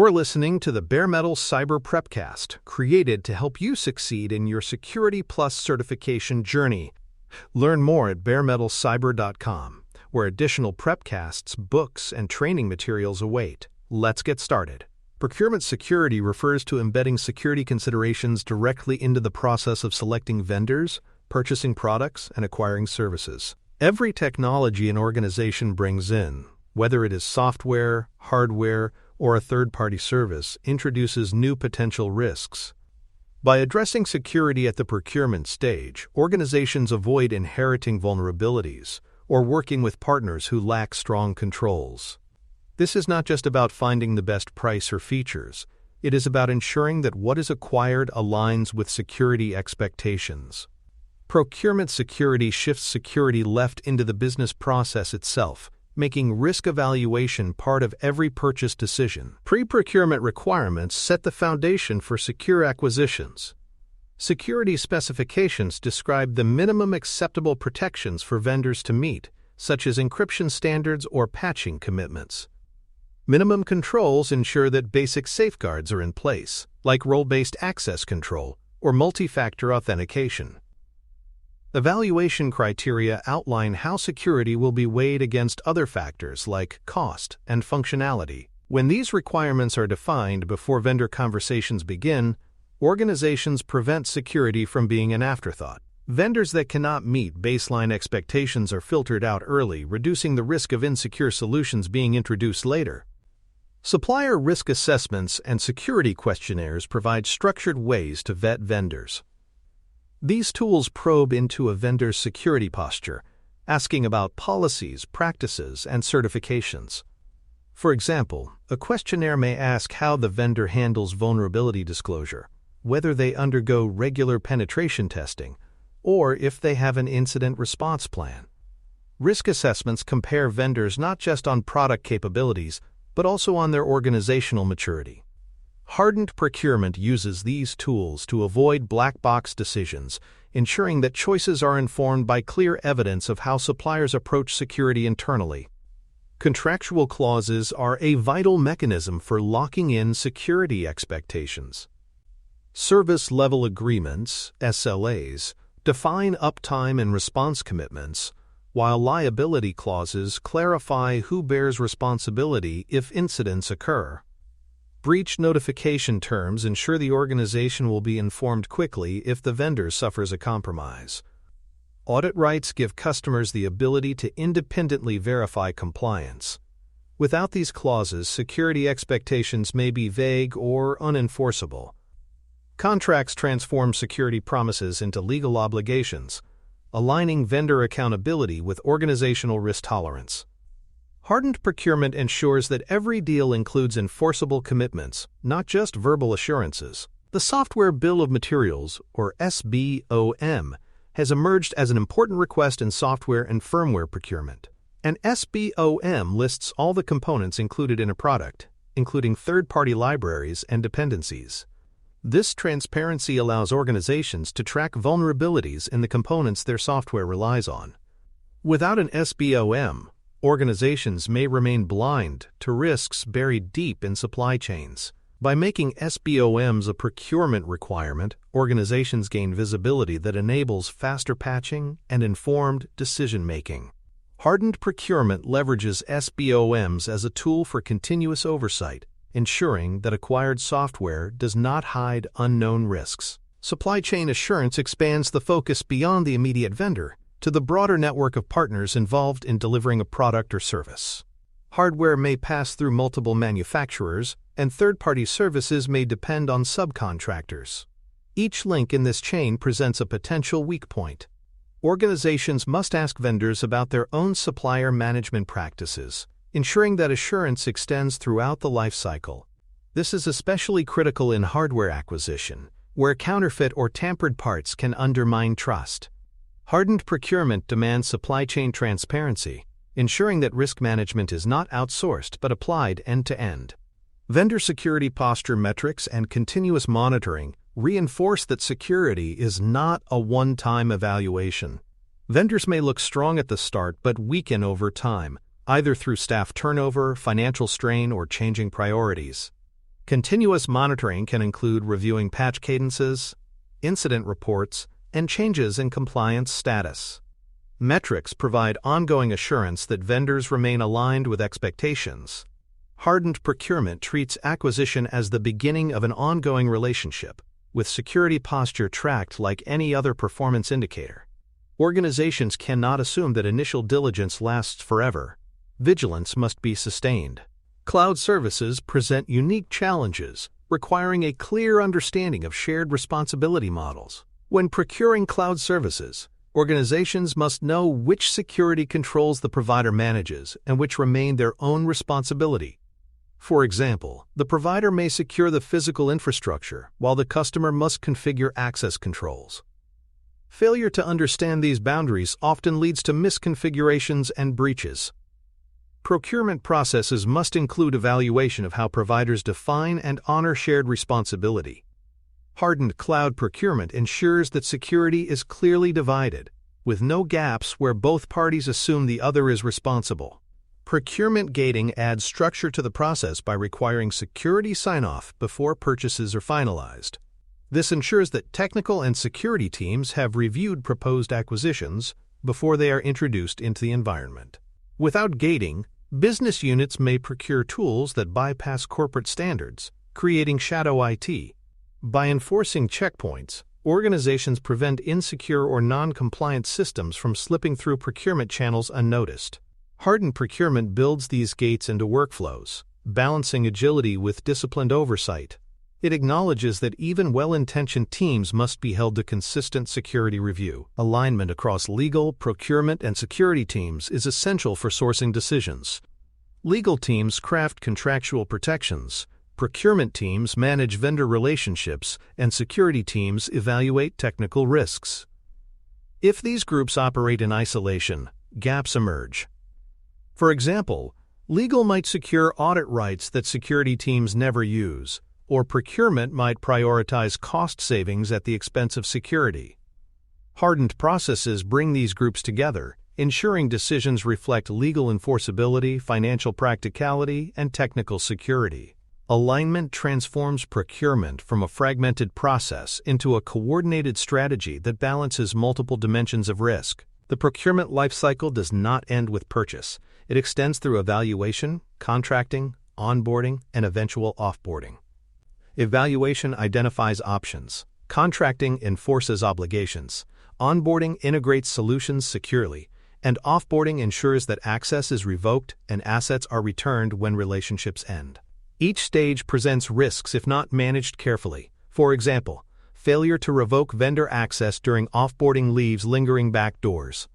You're listening to the Bare Metal Cyber Prepcast, created to help you succeed in your Security Plus certification journey. Learn more at baremetalcyber.com, where additional prepcasts, books, and training materials await. Let's get started. Procurement security refers to embedding security considerations directly into the process of selecting vendors, purchasing products, and acquiring services. Every technology an organization brings in, whether it is software, hardware, or a third-party service, introduces new potential risks. By addressing security at the procurement stage, organizations avoid inheriting vulnerabilities or working with partners who lack strong controls. This is not just about finding the best price or features. It is about ensuring that what is acquired aligns with security expectations. Procurement security shifts security left into the business process itself, making risk evaluation part of every purchase decision. Pre-procurement requirements set the foundation for secure acquisitions. Security specifications describe the minimum acceptable protections for vendors to meet, such as encryption standards or patching commitments. Minimum controls ensure that basic safeguards are in place, like role-based access control or multi-factor authentication. Evaluation criteria outline how security will be weighed against other factors like cost and functionality. When these requirements are defined before vendor conversations begin, organizations prevent security from being an afterthought. Vendors that cannot meet baseline expectations are filtered out early, reducing the risk of insecure solutions being introduced later. Supplier risk assessments and security questionnaires provide structured ways to vet vendors. These tools probe into a vendor's security posture, asking about policies, practices, and certifications. For example, a questionnaire may ask how the vendor handles vulnerability disclosure, whether they undergo regular penetration testing, or if they have an incident response plan. Risk assessments compare vendors not just on product capabilities, but also on their organizational maturity. Hardened procurement uses these tools to avoid black box decisions, ensuring that choices are informed by clear evidence of how suppliers approach security internally. Contractual clauses are a vital mechanism for locking in security expectations. Service level agreements, SLAs, define uptime and response commitments, while liability clauses clarify who bears responsibility if incidents occur. Breach notification terms ensure the organization will be informed quickly if the vendor suffers a compromise. Audit rights give customers the ability to independently verify compliance. Without these clauses, security expectations may be vague or unenforceable. Contracts transform security promises into legal obligations, aligning vendor accountability with organizational risk tolerance. Hardened procurement ensures that every deal includes enforceable commitments, not just verbal assurances. The Software Bill of Materials, or SBOM, has emerged as an important request in software and firmware procurement. An SBOM lists all the components included in a product, including third-party libraries and dependencies. This transparency allows organizations to track vulnerabilities in the components their software relies on. Without an SBOM, organizations may remain blind to risks buried deep in supply chains. By making SBOMs a procurement requirement, organizations gain visibility that enables faster patching and informed decision-making. Hardened procurement leverages SBOMs as a tool for continuous oversight, ensuring that acquired software does not hide unknown risks. Supply chain assurance expands the focus beyond the immediate vendor to the broader network of partners involved in delivering a product or service. Hardware may pass through multiple manufacturers, and third-party services may depend on subcontractors. Each link in this chain presents a potential weak point. Organizations must ask vendors about their own supplier management practices, ensuring that assurance extends throughout the life cycle. This is especially critical in hardware acquisition, where counterfeit or tampered parts can undermine trust. Hardened procurement demands supply chain transparency, ensuring that risk management is not outsourced but applied end-to-end. Vendor security posture metrics and continuous monitoring reinforce that security is not a one-time evaluation. Vendors may look strong at the start but weaken over time, either through staff turnover, financial strain, or changing priorities. Continuous monitoring can include reviewing patch cadences, incident reports, and changes in compliance status. Metrics provide ongoing assurance that vendors remain aligned with expectations. Hardened procurement treats acquisition as the beginning of an ongoing relationship, with security posture tracked like any other performance indicator. Organizations cannot assume that initial diligence lasts forever. Vigilance must be sustained. Cloud services present unique challenges, requiring a clear understanding of shared responsibility models. When procuring cloud services, organizations must know which security controls the provider manages and which remain their own responsibility. For example, the provider may secure the physical infrastructure, while the customer must configure access controls. Failure to understand these boundaries often leads to misconfigurations and breaches. Procurement processes must include evaluation of how providers define and honor shared responsibility. Hardened cloud procurement ensures that security is clearly divided, with no gaps where both parties assume the other is responsible. Procurement gating adds structure to the process by requiring security sign-off before purchases are finalized. This ensures that technical and security teams have reviewed proposed acquisitions before they are introduced into the environment. Without gating, business units may procure tools that bypass corporate standards, creating shadow IT. By enforcing checkpoints, organizations prevent insecure or non-compliant systems from slipping through procurement channels unnoticed. Hardened procurement builds these gates into workflows, balancing agility with disciplined oversight. It acknowledges that even well-intentioned teams must be held to consistent security review. Alignment across legal, procurement, and security teams is essential for sourcing decisions. Legal teams craft contractual protections, procurement teams manage vendor relationships, and security teams evaluate technical risks. If these groups operate in isolation, gaps emerge. For example, legal might secure audit rights that security teams never use, or procurement might prioritize cost savings at the expense of security. Hardened processes bring these groups together, ensuring decisions reflect legal enforceability, financial practicality, and technical security. Alignment transforms procurement from a fragmented process into a coordinated strategy that balances multiple dimensions of risk. The procurement lifecycle does not end with purchase. It extends through evaluation, contracting, onboarding, and eventual offboarding. Evaluation identifies options. Contracting enforces obligations. Onboarding integrates solutions securely. And offboarding ensures that access is revoked and assets are returned when relationships end. Each stage presents risks if not managed carefully. For example, failure to revoke vendor access during offboarding leaves lingering backdoors.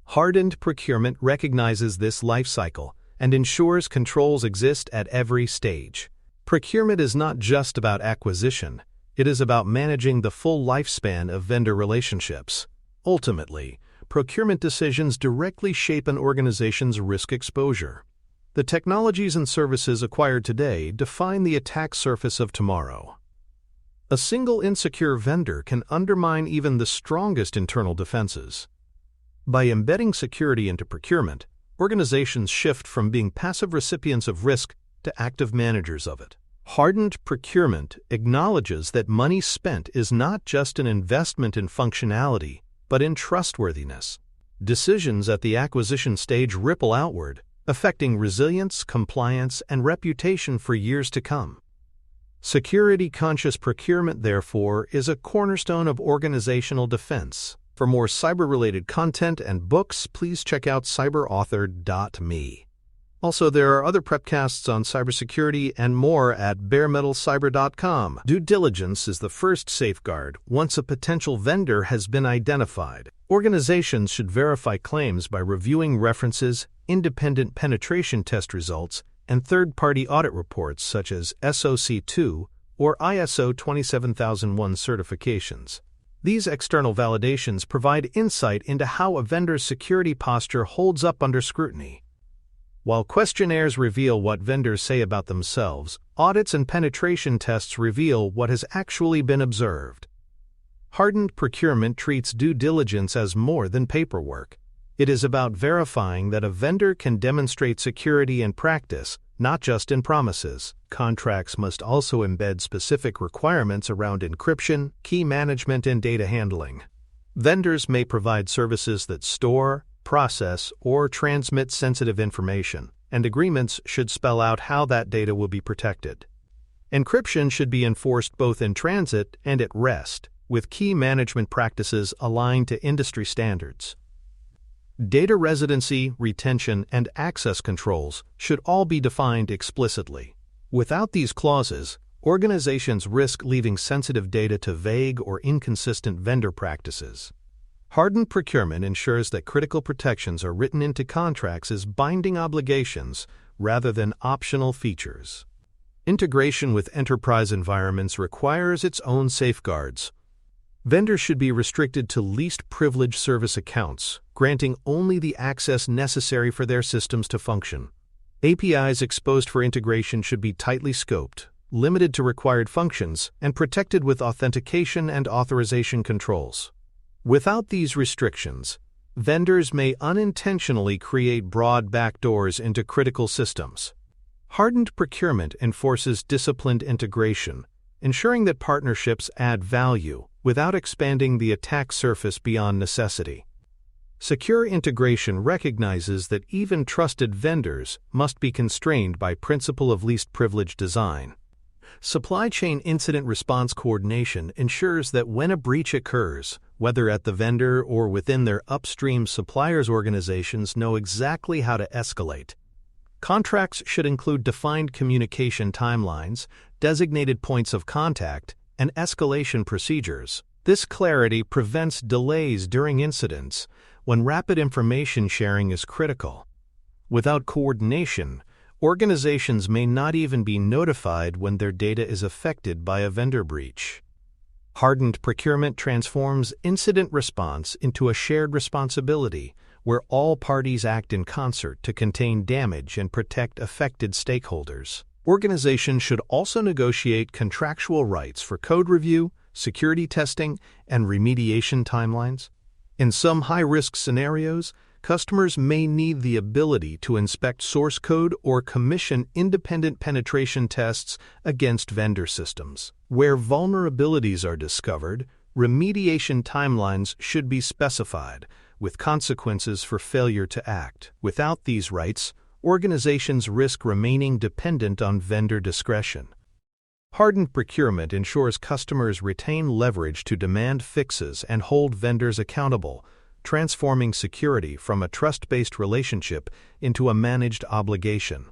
Hardened procurement recognizes this life cycle and ensures controls exist at every stage. Procurement is not just about acquisition, it is about managing the full lifespan of vendor relationships. Ultimately, procurement decisions directly shape an organization's risk exposure. The technologies and services acquired today define the attack surface of tomorrow. A single insecure vendor can undermine even the strongest internal defenses. By embedding security into procurement, organizations shift from being passive recipients of risk to active managers of it. Hardened procurement acknowledges that money spent is not just an investment in functionality, but in trustworthiness. Decisions at the acquisition stage ripple outward, affecting resilience, compliance, and reputation for years to come. Security-conscious procurement, therefore, is a cornerstone of organizational defense. For more cyber-related content and books, please check out cyberauthor.me. Also, there are other prepcasts on cybersecurity and more at baremetalcyber.com. Due diligence is the first safeguard once a potential vendor has been identified. Organizations should verify claims by reviewing references, independent penetration test results, and third-party audit reports such as SOC 2 or ISO 27001 certifications. These external validations provide insight into how a vendor's security posture holds up under scrutiny. While questionnaires reveal what vendors say about themselves, audits and penetration tests reveal what has actually been observed. Hardened procurement treats due diligence as more than paperwork. It is about verifying that a vendor can demonstrate security in practice, not just in promises. Contracts must also embed specific requirements around encryption, key management, and data handling. Vendors may provide services that store, process, or transmit sensitive information, and agreements should spell out how that data will be protected. Encryption should be enforced both in transit and at rest, with key management practices aligned to industry standards. Data residency, retention, and access controls should all be defined explicitly. Without these clauses, organizations risk leaving sensitive data to vague or inconsistent vendor practices. Hardened procurement ensures that critical protections are written into contracts as binding obligations rather than optional features. Integration with enterprise environments requires its own safeguards. Vendors should be restricted to least privileged service accounts, granting only the access necessary for their systems to function. APIs exposed for integration should be tightly scoped, limited to required functions, and protected with authentication and authorization controls. Without these restrictions, vendors may unintentionally create broad backdoors into critical systems. Hardened procurement enforces disciplined integration, ensuring that partnerships add value without expanding the attack surface beyond necessity. Secure integration recognizes that even trusted vendors must be constrained by principle of least privilege design. Supply chain incident response coordination ensures that when a breach occurs, whether at the vendor or within their upstream suppliers, organizations know exactly how to escalate. Contracts should include defined communication timelines, designated points of contact, and escalation procedures. This clarity prevents delays during incidents when rapid information sharing is critical. Without coordination, organizations may not even be notified when their data is affected by a vendor breach. Hardened procurement transforms incident response into a shared responsibility, where all parties act in concert to contain damage and protect affected stakeholders. Organizations should also negotiate contractual rights for code review, security testing, and remediation timelines. In some high-risk scenarios, customers may need the ability to inspect source code or commission independent penetration tests against vendor systems. Where vulnerabilities are discovered, remediation timelines should be specified, with consequences for failure to act. Without these rights, organizations risk remaining dependent on vendor discretion. Hardened procurement ensures customers retain leverage to demand fixes and hold vendors accountable, transforming security from a trust-based relationship into a managed obligation.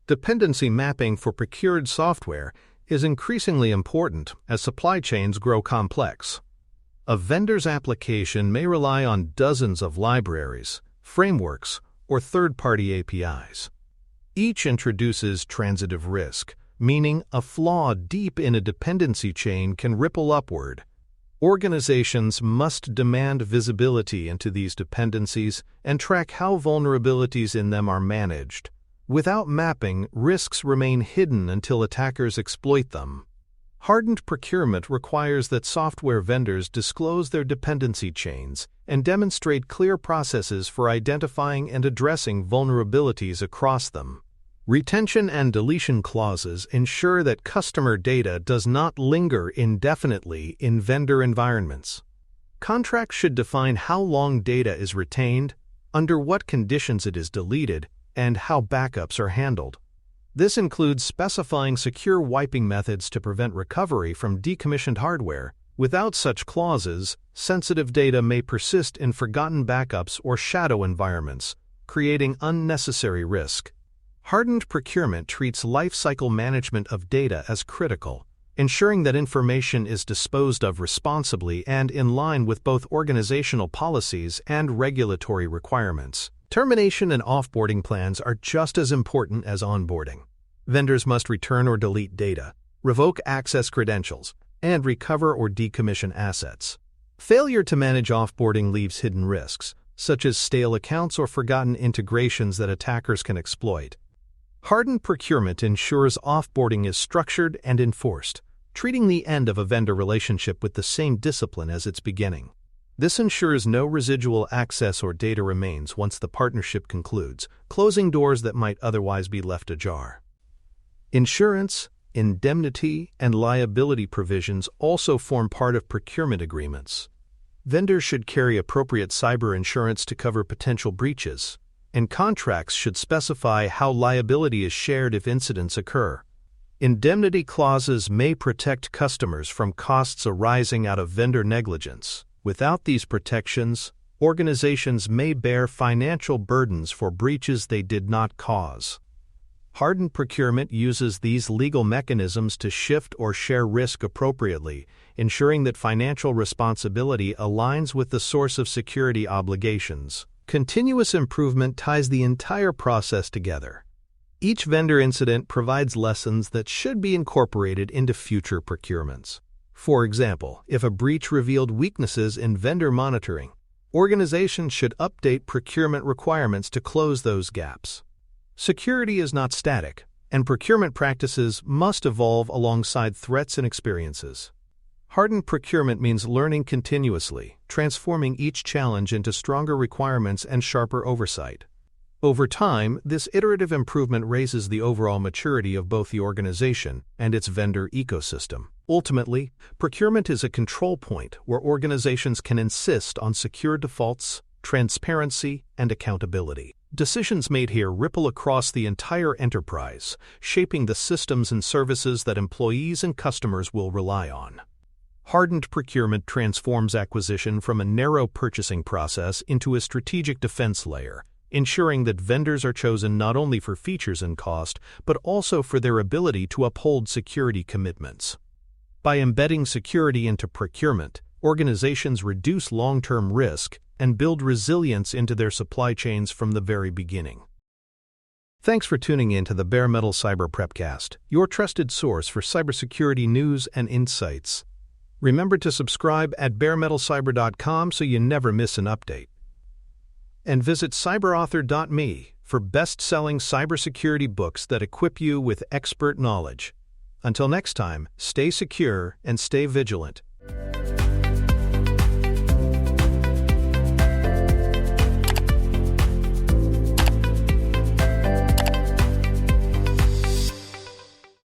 Dependency mapping for procured software is increasingly important as supply chains grow complex. A vendor's application may rely on dozens of libraries, frameworks, or third-party APIs. Each introduces transitive risk, meaning a flaw deep in a dependency chain can ripple upward. Organizations must demand visibility into these dependencies and track how vulnerabilities in them are managed. Without mapping, risks remain hidden until attackers exploit them. Hardened procurement requires that software vendors disclose their dependency chains and demonstrate clear processes for identifying and addressing vulnerabilities across them. Retention and deletion clauses ensure that customer data does not linger indefinitely in vendor environments. Contracts should define how long data is retained, under what conditions it is deleted, and how backups are handled. This includes specifying secure wiping methods to prevent recovery from decommissioned hardware. Without such clauses, sensitive data may persist in forgotten backups or shadow environments, creating unnecessary risk. Hardened procurement treats lifecycle management of data as critical, ensuring that information is disposed of responsibly and in line with both organizational policies and regulatory requirements. Termination and offboarding plans are just as important as onboarding. Vendors must return or delete data, revoke access credentials, and recover or decommission assets. Failure to manage offboarding leaves hidden risks, such as stale accounts or forgotten integrations that attackers can exploit. Hardened procurement ensures offboarding is structured and enforced, treating the end of a vendor relationship with the same discipline as its beginning. This ensures no residual access or data remains once the partnership concludes, closing doors that might otherwise be left ajar. Insurance, indemnity, and liability provisions also form part of procurement agreements. Vendors should carry appropriate cyber insurance to cover potential breaches, and contracts should specify how liability is shared if incidents occur. Indemnity clauses may protect customers from costs arising out of vendor negligence. Without these protections, organizations may bear financial burdens for breaches they did not cause. Hardened procurement uses these legal mechanisms to shift or share risk appropriately, ensuring that financial responsibility aligns with the source of security obligations. Continuous improvement ties the entire process together. Each vendor incident provides lessons that should be incorporated into future procurements. For example, if a breach revealed weaknesses in vendor monitoring, organizations should update procurement requirements to close those gaps. Security is not static, and procurement practices must evolve alongside threats and experiences. Hardened procurement means learning continuously, transforming each challenge into stronger requirements and sharper oversight. Over time, this iterative improvement raises the overall maturity of both the organization and its vendor ecosystem. Ultimately, procurement is a control point where organizations can insist on secure defaults, transparency, and accountability. Decisions made here ripple across the entire enterprise, shaping the systems and services that employees and customers will rely on. Hardened procurement transforms acquisition from a narrow purchasing process into a strategic defense layer, ensuring that vendors are chosen not only for features and cost, but also for their ability to uphold security commitments. By embedding security into procurement, organizations reduce long-term risk and build resilience into their supply chains from the very beginning. Thanks for tuning in to the Bare Metal Cyber Prepcast, your trusted source for cybersecurity news and insights. Remember to subscribe at baremetalcyber.com so you never miss an update. And visit cyberauthor.me for best-selling cybersecurity books that equip you with expert knowledge. Until next time, stay secure and stay vigilant.